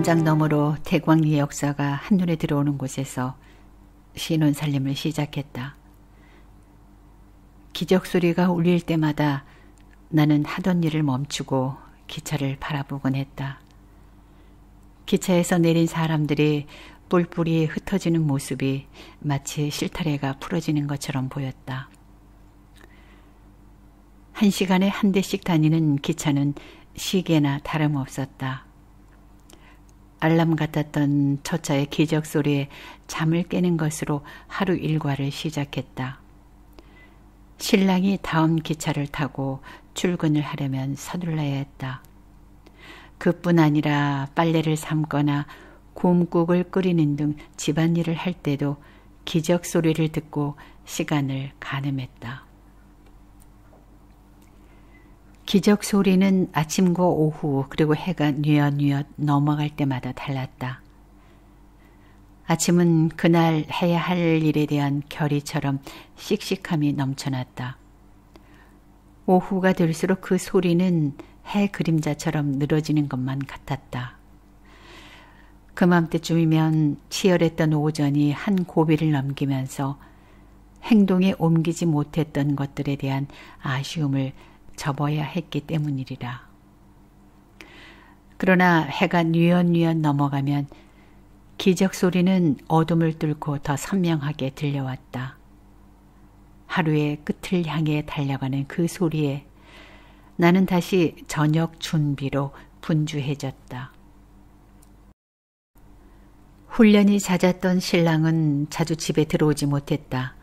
담장 너머로 대광리 역사가 한눈에 들어오는 곳에서 신혼살림을 시작했다. 기적소리가 울릴 때마다 나는 하던 일을 멈추고 기차를 바라보곤 했다. 기차에서 내린 사람들이 뿔뿔이 흩어지는 모습이 마치 실타래가 풀어지는 것처럼 보였다. 1시간에 한 대씩 다니는 기차는 시계나 다름없었다. 알람 같았던 첫차의 기적소리에 잠을 깨는 것으로 하루 일과를 시작했다. 신랑이 다음 기차를 타고 출근을 하려면 서둘러야 했다. 그뿐 아니라 빨래를 삶거나 곰국을 끓이는 등 집안일을 할 때도 기적소리를 듣고 시간을 가늠했다. 기적소리는 아침과 오후 그리고 해가 뉘엿뉘엿 넘어갈 때마다 달랐다. 아침은 그날 해야 할 일에 대한 결의처럼 씩씩함이 넘쳐났다. 오후가 될수록 그 소리는 해 그림자처럼 늘어지는 것만 같았다. 그맘때쯤이면 치열했던 오전이 한 고비를 넘기면서 행동에 옮기지 못했던 것들에 대한 아쉬움을 접어야 했기 때문이리라. 그러나 해가 뉘엿뉘엿 넘어가면 기적소리는 어둠을 뚫고 더 선명하게 들려왔다. 하루의 끝을 향해 달려가는 그 소리에 나는 다시 저녁 준비로 분주해졌다. 훈련이 잦았던 신랑은 자주 집에 들어오지 못했다.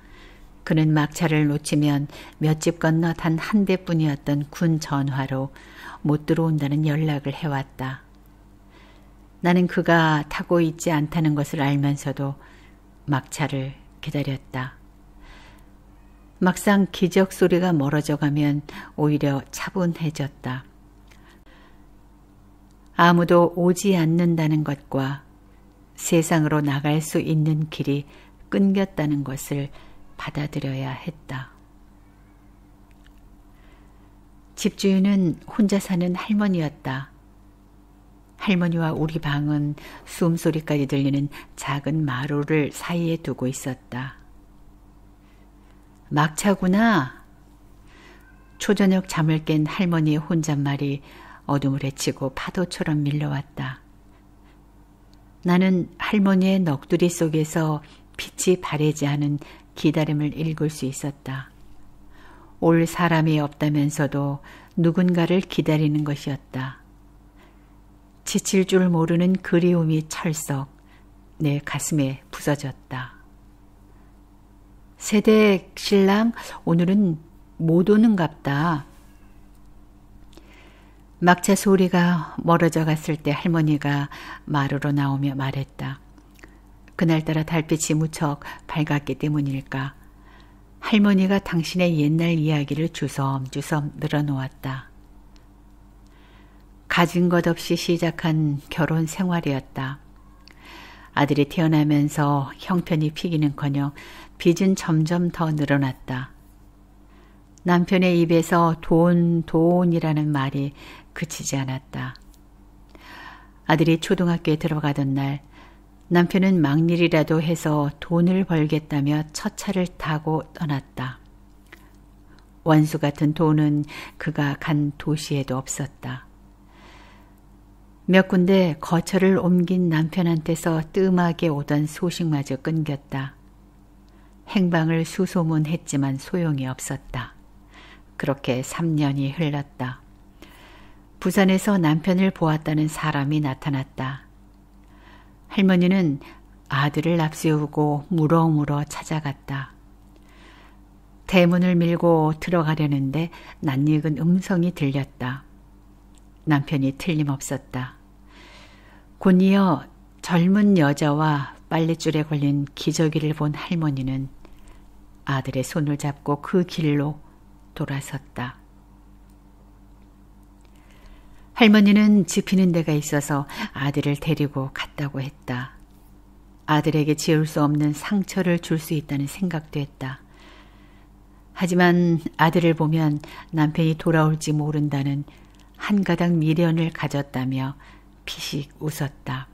그는 막차를 놓치면 몇 집 건너 단 한 대뿐이었던 군 전화로 못 들어온다는 연락을 해왔다. 나는 그가 타고 있지 않다는 것을 알면서도 막차를 기다렸다. 막상 기적소리가 멀어져 가면 오히려 차분해졌다. 아무도 오지 않는다는 것과 세상으로 나갈 수 있는 길이 끊겼다는 것을 받아들여야 했다. 집주인은 혼자 사는 할머니였다. 할머니와 우리 방은 숨소리까지 들리는 작은 마루를 사이에 두고 있었다. 막차구나. 초저녁 잠을 깬 할머니의 혼잣말이 어둠을 헤치고 파도처럼 밀려왔다. 나는 할머니의 넋두리 속에서 빛이 바래지 않은 기다림을 읽을 수 있었다. 올 사람이 없다면서도 누군가를 기다리는 것이었다. 지칠 줄 모르는 그리움이 철썩 내 가슴에 부서졌다. 새댁 신랑 오늘은 못 오는갑다. 막차 소리가 멀어져 갔을 때 할머니가 마루로 나오며 말했다. 그날따라 달빛이 무척 밝았기 때문일까. 할머니가 당신의 옛날 이야기를 주섬주섬 늘어놓았다. 가진 것 없이 시작한 결혼 생활이었다. 아들이 태어나면서 형편이 피기는커녕 빚은 점점 더 늘어났다. 남편의 입에서 돈이라는 말이 그치지 않았다. 아들이 초등학교에 들어가던 날 남편은 막일이라도 해서 돈을 벌겠다며 첫 차를 타고 떠났다. 원수 같은 돈은 그가 간 도시에도 없었다. 몇 군데 거처를 옮긴 남편한테서 뜸하게 오던 소식마저 끊겼다. 행방을 수소문했지만 소용이 없었다. 그렇게 3년이 흘렀다. 부산에서 남편을 보았다는 사람이 나타났다. 할머니는 아들을 앞세우고 물어물어 찾아갔다. 대문을 밀고 들어가려는데 낯익은 음성이 들렸다. 남편이 틀림없었다. 곧이어 젊은 여자와 빨랫줄에 걸린 기저귀를 본 할머니는 아들의 손을 잡고 그 길로 돌아섰다. 할머니는 지피는 데가 있어서 아들을 데리고 갔다고 했다. 아들에게 지울 수 없는 상처를 줄 수 있다는 생각도 했다. 하지만 아들을 보면 남편이 돌아올지 모른다는 한 가닥 미련을 가졌다며 피식 웃었다.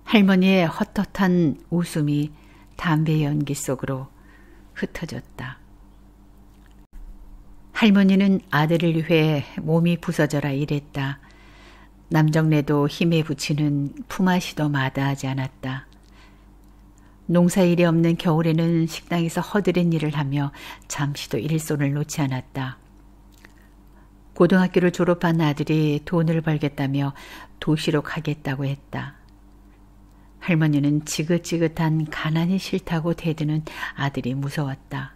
할머니의 헛헛한 웃음이 담배 연기 속으로 흩어졌다. 할머니는 아들을 위해 몸이 부서져라 이랬다. 남정네도 힘에 부치는 품앗이도 마다하지 않았다. 농사일이 없는 겨울에는 식당에서 허드렛 일을 하며 잠시도 일손을 놓지 않았다. 고등학교를 졸업한 아들이 돈을 벌겠다며 도시로 가겠다고 했다. 할머니는 지긋지긋한 가난이 싫다고 대드는 아들이 무서웠다.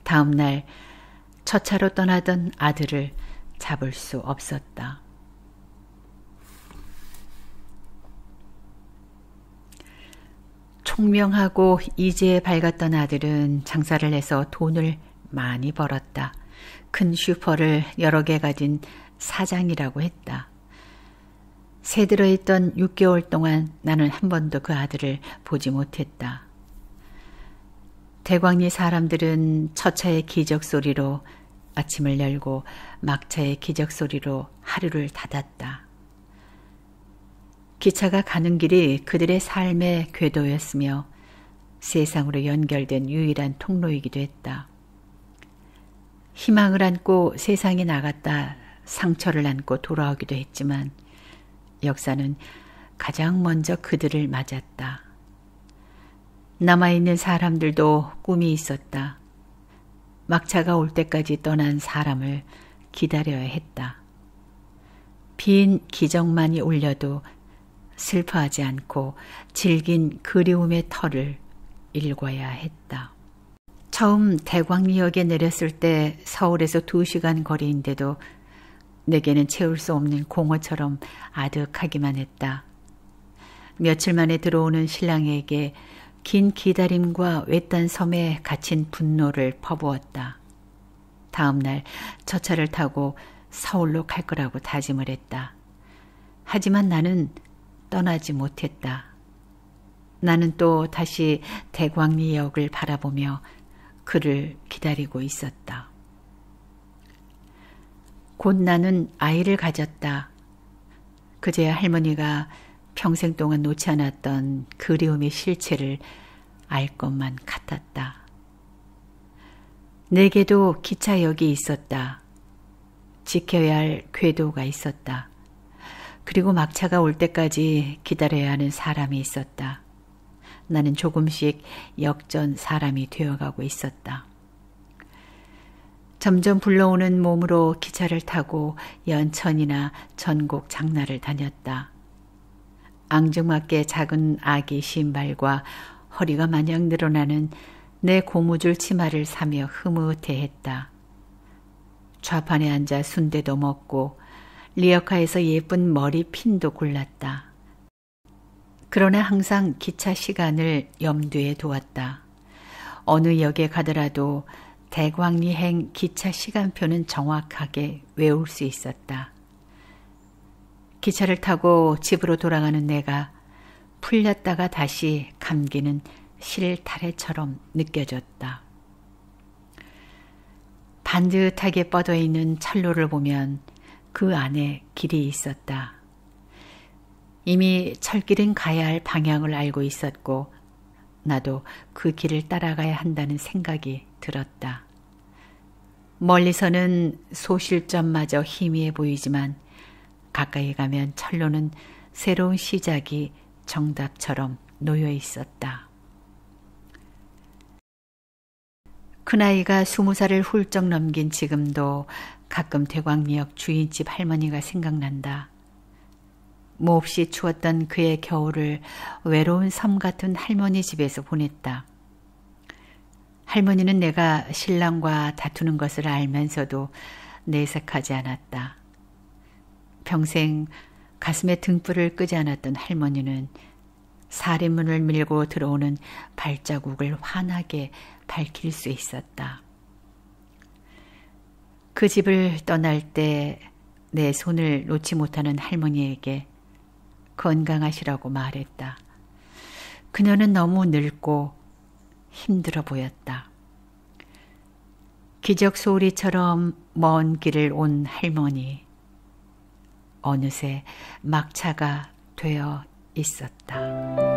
다음 날 첫 차로 떠나던 아들을 잡을 수 없었다. 총명하고 이제에 밝았던 아들은 장사를 해서 돈을 많이 벌었다. 큰 슈퍼를 여러 개 가진 사장이라고 했다. 새 들어있던 6개월 동안 나는 한 번도 그 아들을 보지 못했다. 대광리 사람들은 첫차의 기적소리로 아침을 열고 막차의 기적소리로 하루를 닫았다. 기차가 가는 길이 그들의 삶의 궤도였으며 세상으로 연결된 유일한 통로이기도 했다. 희망을 안고 세상에 나갔다 상처를 안고 돌아오기도 했지만 역사는 가장 먼저 그들을 맞았다. 남아있는 사람들도 꿈이 있었다. 막차가 올 때까지 떠난 사람을 기다려야 했다. 빈 기적만이 울려도 슬퍼하지 않고 질긴 그리움의 터를 읽어야 했다. 처음 대광리역에 내렸을 때 서울에서 2시간 거리인데도 내게는 채울 수 없는 공허처럼 아득하기만 했다. 며칠 만에 들어오는 신랑에게 긴 기다림과 외딴 섬에 갇힌 분노를 퍼부었다. 다음 날 첫 차를 타고 서울로 갈 거라고 다짐을 했다. 하지만 나는 떠나지 못했다. 나는 또 다시 대광리역을 바라보며 그를 기다리고 있었다. 곧 나는 아이를 가졌다. 그제야 할머니가 평생 동안 놓지 않았던 그리움의 실체를 알 것만 같았다. 내게도 기차역이 있었다. 지켜야 할 궤도가 있었다. 그리고 막차가 올 때까지 기다려야 하는 사람이 있었다. 나는 조금씩 역전 사람이 되어가고 있었다. 점점 불러오는 몸으로 기차를 타고 연천이나 전곡 장나를 다녔다. 앙증맞게 작은 아기 신발과 허리가 마냥 늘어나는 내 고무줄 치마를 사며 흐뭇해했다. 좌판에 앉아 순대도 먹고 리어카에서 예쁜 머리 핀도 골랐다. 그러나 항상 기차 시간을 염두에 두었다. 어느 역에 가더라도 대광리행 기차 시간표는 정확하게 외울 수 있었다. 기차를 타고 집으로 돌아가는 내가 풀렸다가 다시 감기는 실타래처럼 느껴졌다. 반듯하게 뻗어 있는 철로를 보면 그 안에 길이 있었다. 이미 철길은 가야 할 방향을 알고 있었고 나도 그 길을 따라가야 한다는 생각이 들었다. 멀리서는 소실점마저 희미해 보이지만 가까이 가면 철로는 새로운 시작이 정답처럼 놓여 있었다. 큰아이가 20살을 훌쩍 넘긴 지금도 가끔 대광리역 주인집 할머니가 생각난다. 몹시 추웠던 그의 겨울을 외로운 섬 같은 할머니 집에서 보냈다. 할머니는 내가 신랑과 다투는 것을 알면서도 내색하지 않았다. 평생 가슴에 등불을 끄지 않았던 할머니는 사리문을 밀고 들어오는 발자국을 환하게 밝힐 수 있었다. 그 집을 떠날 때 내 손을 놓지 못하는 할머니에게 건강하시라고 말했다. 그녀는 너무 늙고 힘들어 보였다. 기적 소리처럼 먼 길을 온 할머니. 어느새 막차가 되어 있었다.